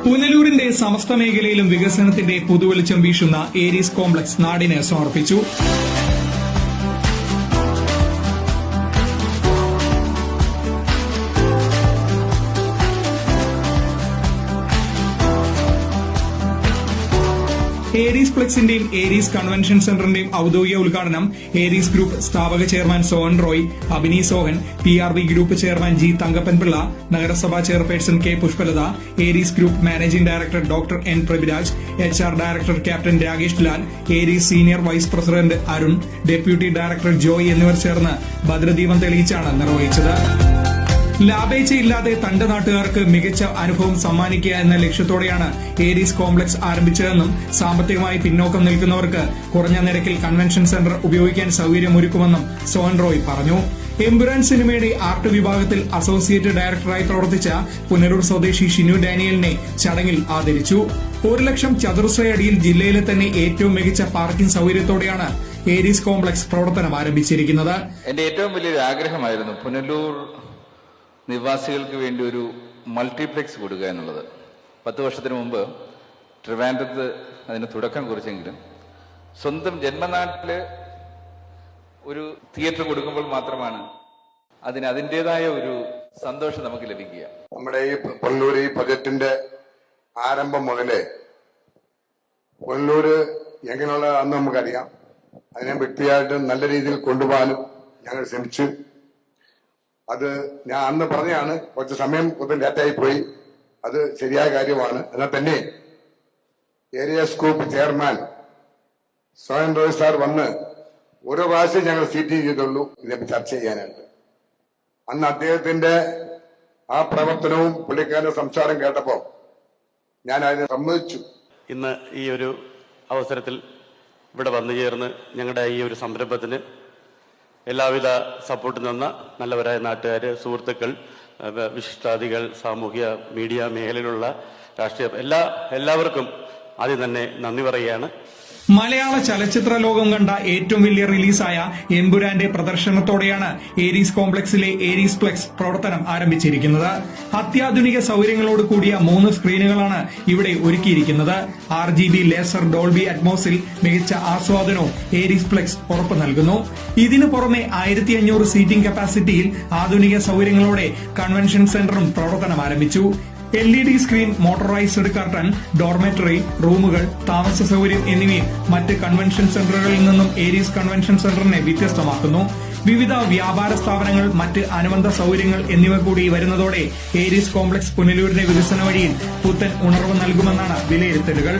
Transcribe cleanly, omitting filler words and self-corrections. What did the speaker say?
പുനലൂരിന്റെ സമസ്ത മേഖലയിലും വികസനത്തിന്റെ പുതുവെളിച്ചം വീശുന്ന ഏരീസ് കോംപ്ലക്സ് നാടിന് സമർപ്പിച്ചു. ഏരീസ് ഫ്ലെക്സിന്റെയും ഏരീസ് കൺവെൻഷൻ സെന്ററിന്റെയും ഔദ്യോഗിക ഉദ്ഘാടനം ഏരീസ് ഗ്രൂപ്പ് സ്ഥാപക chairman Sohan Roy, Abhini Sohan, PRB group chairman G Thankappan Pillai, നഗരസഭാ chairperson K Pushpalatha, Aries group managing director doctor N Prabhiraj, HR director captain Rakesh Lal, Aries senior vice president Arun, deputy director Joy എന്നിവർ ചേർന്ന് ഭദ്രദീപം തെളിയിച്ചാണ് നിർവഹിച്ചത്. ലാഭേച്ഛയില്ലാതെ തന്റെ നാട്ടുകാർക്ക് മികച്ച അനുഭവം സമ്മാനിക്കുക എന്ന ലക്ഷ്യത്തോടെയാണ് ഏരീസ് കോംപ്ലക്സ് ആരംഭിച്ചതെന്നും സാമ്പത്തികമായി പിന്നോക്കം നിൽക്കുന്നവർക്ക് കുറഞ്ഞ നിരക്കിൽ കൺവെൻഷൻ സെന്റർ ഉപയോഗിക്കാൻ സൌകര്യമൊരുക്കുമെന്നും സോഹൻ റോയ് പറഞ്ഞു. എമ്പുരാൻ സിനിമയുടെ ആർട്ട് വിഭാഗത്തിൽ അസോസിയേറ്റ് ഡയറക്ടറായി പ്രവർത്തിച്ച പുനലൂർ സ്വദേശി ഷിനു ഡാനിയലിനെ ചടങ്ങിൽ ആദരിച്ചു. 1 ലക്ഷം ചതുരശ്ര അടിയിൽ ജില്ലയിലെ തന്നെ ഏറ്റവും മികച്ച പാർക്കിംഗ് സൌകര്യത്തോടെയാണ് ഏരീസ് കോംപ്ലക്സ് പ്രവർത്തനം ആരംഭിച്ചിരിക്കുന്നത്. എന്റെ ഏറ്റവും വലിയൊരു ആഗ്രഹമായിരുന്നു പുനലൂർ നിവാസികൾക്ക് വേണ്ടി ഒരു മൾട്ടിപ്ലെക്സ് കൊടുക്കുക എന്നുള്ളത്. 10 വർഷത്തിന് മുമ്പ് ട്രിവാൻഡ്രത്ത് അതിന് തുടക്കം കുറിച്ചെങ്കിലും സ്വന്തം ജന്മനാട്ടില് ഒരു തിയേറ്റർ കൊടുക്കുമ്പോൾ മാത്രമാണ് അതിന് അതിൻ്റെതായ ഒരു സന്തോഷം നമുക്ക് ലഭിക്കുക. നമ്മുടെ ഈ പുനലൂർ ഈ പ്രൊജക്ടിന്റെ ആരംഭം മുതലേ പുനലൂര് എങ്ങനെയുള്ളതാണെന്ന് നമുക്കറിയാം. അതിനെ വ്യക്തിയായിട്ട് നല്ല രീതിയിൽ കൊണ്ടുപോകാനും ഞങ്ങൾ ശ്രമിച്ചു. അത് ഞാൻ അന്ന് പറഞ്ഞാണ്, കുറച്ച് സമയം കുറച്ച് ലേറ്റായി പോയി. അത് ശരിയായ കാര്യമാണ്. എന്നാൽ തന്നെ Aries group chairman Sohan Roy sir വന്ന് ഓരോ പ്രാവശ്യം ഞങ്ങൾ സീറ്റ് ചെയ്തുള്ളൂ ഇതിനെ ചർച്ച ചെയ്യാനായിട്ട്. അന്ന് അദ്ദേഹത്തിന്റെ ആ പ്രവർത്തനവും പുള്ളിക്കാരന്റെ സംസാരം കേട്ടപ്പോൾ ഞാൻ അതിനെ സമ്മതിച്ചു. ഇന്ന് ഈ ഒരു അവസരത്തിൽ ഇവിടെ വന്നു ചേർന്ന് ഞങ്ങളുടെ ഈ ഒരു സംരംഭത്തിന് എല്ലാവിധ സപ്പോർട്ട് തന്ന നല്ലവരായ നാട്ടുകാർ, സുഹൃത്തുക്കൾ, വിശിഷ്ടാദികൾ, സാമൂഹ്യ മീഡിയ മേഖലയിലുള്ള രാഷ്ട്രീയ എല്ലാവർക്കും ആദ്യം തന്നെ നന്ദി പറയുകയാണ്. മലയാള ചലച്ചിത്ര ലോകം കണ്ട ഏറ്റവും വലിയ റിലീസായ എമ്പുരാന്റെ പ്രദർശനത്തോടെയാണ് ഏരീസ് കോംപ്ലക്സിലെ ഏരീസ് ഫ്ലെക്സ് പ്രവർത്തനം ആരംഭിച്ചിരിക്കുന്നത്. അത്യാധുനിക സൌകര്യങ്ങളോട് കൂടിയ 3 സ്ക്രീനുകളാണ് ഇവിടെ ഒരുക്കിയിരിക്കുന്നത്. RGB ലേസർ ഡോൾബി അറ്റ്മോസിൽ മികച്ച ആസ്വാദനവും ഏരീസ് ഫ്ലെക്സ് ഉറപ്പു നൽകുന്നു. ഇതിനു പുറമെ 1500 സീറ്റിംഗ് കപ്പാസിറ്റിയിൽ ആധുനിക സൌകര്യങ്ങളോടെ കൺവെൻഷൻ സെന്ററും പ്രവർത്തനം ആരംഭിച്ചു. LED screen, motorised curtain, dormitory, റൂമുകൾ, താമസ സൌകര്യം എന്നിവയും മറ്റ് കൺവെൻഷൻ സെന്ററുകളിൽ നിന്നും ഏരീസ് കൺവെൻഷൻ സെന്ററിനെ വ്യത്യസ്തമാക്കുന്നു. വിവിധ വ്യാപാര സ്ഥാപനങ്ങൾ, മറ്റ് അനുബന്ധ സൌകര്യങ്ങൾ എന്നിവ കൂടി വരുന്നതോടെ ഏരീസ് കോംപ്ലക്സ് പുനലൂരിന്റെ വികസന വഴിയിൽ പുത്തൻ ഉണർവ് നൽകുമെന്നാണ് വിലയിരുത്തലുകൾ.